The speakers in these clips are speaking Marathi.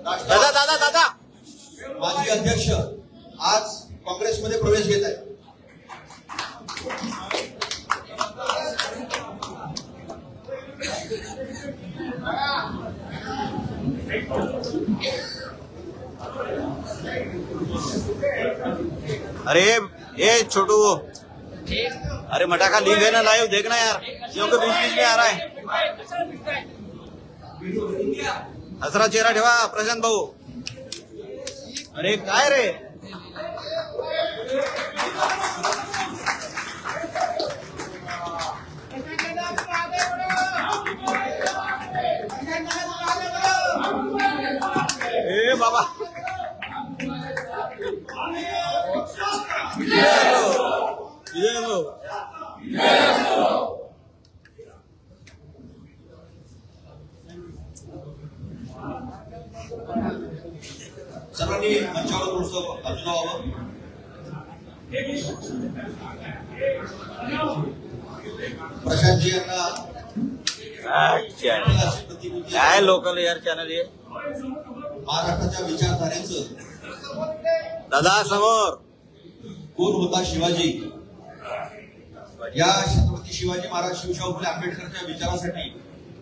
दादा दादा दादा माजी अध्यक्ष आज काँग्रेसमध्ये प्रवेश घेत आहे. अरे ये छोटू, अरे मटाखा लीक है ना, लाइव देखना यार, क्योंकि बीच बीच में आ रहा है. हसरा चेहरा ठेवा प्रशांत भाऊ. अरे काय रे, ए बाबा ये लो. सर्वांनी मंचावर थोडंसं बाजूला व्हावं. प्रशांतजी यांना काय लोकल यार चॅनल हे. महाराष्ट्राच्या विचारधारेचं दादा समोर कोण होता शिवाजी, या छत्रपती शिवाजी महाराज शिवशाहू फुले आंबेडकरच्या विचारासाठी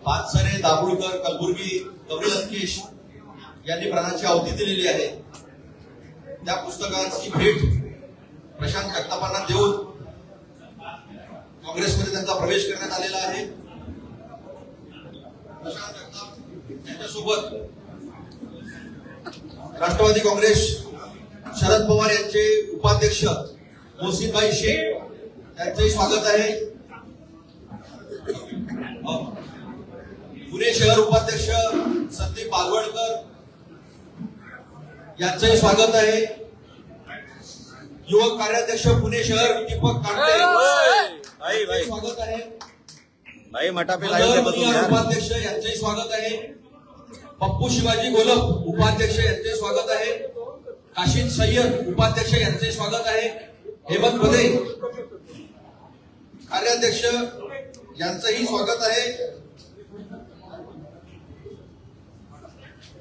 पानसरे, दाभोळकर, कलबुर्गी, गौरी लंकेश यांनी प्राणाची आहुती दिलेली आहे. त्या पुस्तकाची भेट प्रशांत जगतापांना देऊन काँग्रेसमध्ये त्यांचा प्रवेश करण्यात आलेला आहे. प्रशांत जगताप यांच्यासोबत राष्ट्रवादी काँग्रेस शरद पवार यांचे उपाध्यक्ष मोहसिनभाई शेख यांचंही स्वागत आहे. पुणे शहर उपाध्यक्ष संदीप बालवडकर यांचंही स्वागत आहे. युवक कार्याध्यक्ष पुणे शहर दीपक कांटे स्वागत आहे. भाई मटापे लाईव्ह उपाध्यक्ष यांचंही स्वागत आहे. पप्पू शिवाजी गोलप उपाध्यक्ष यांचे स्वागत आहे. काशिद सय्यद उपाध्यक्ष यांचे स्वागत आहे. हेमंत भदे कार्याध्यक्ष यांचंही स्वागत आहे.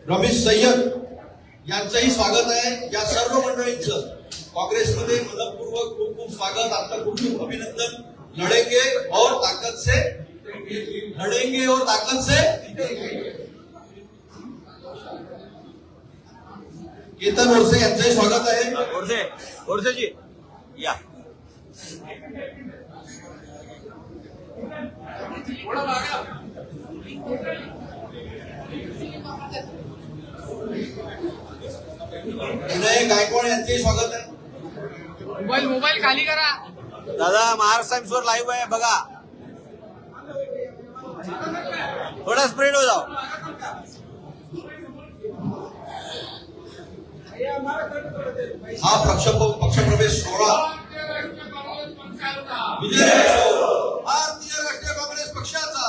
रमेश सय्यद यांचंही स्वागत आहे. या सर्व मंडळींचं काँग्रेसमध्ये मनपूर्वक खूप खूप स्वागत, आपलं खूप खूप अभिनंदन. लढेंगे और ताकत से, लढेंगे और ताकत से. केतन ओरसे यांचंही स्वागत आहे. ओरसेजी या. विनय गायकवाड यांचंही स्वागत आहे. मोबाईल खाली करा दादा. महाराष्ट्र टाइम्स वर लाईव्ह आहे बघा, थोडा स्प्रेड हो जाओ. हा पक्षप्रवेश सोहळा विजय असो. भारतीय राष्ट्रीय काँग्रेस पक्षाचा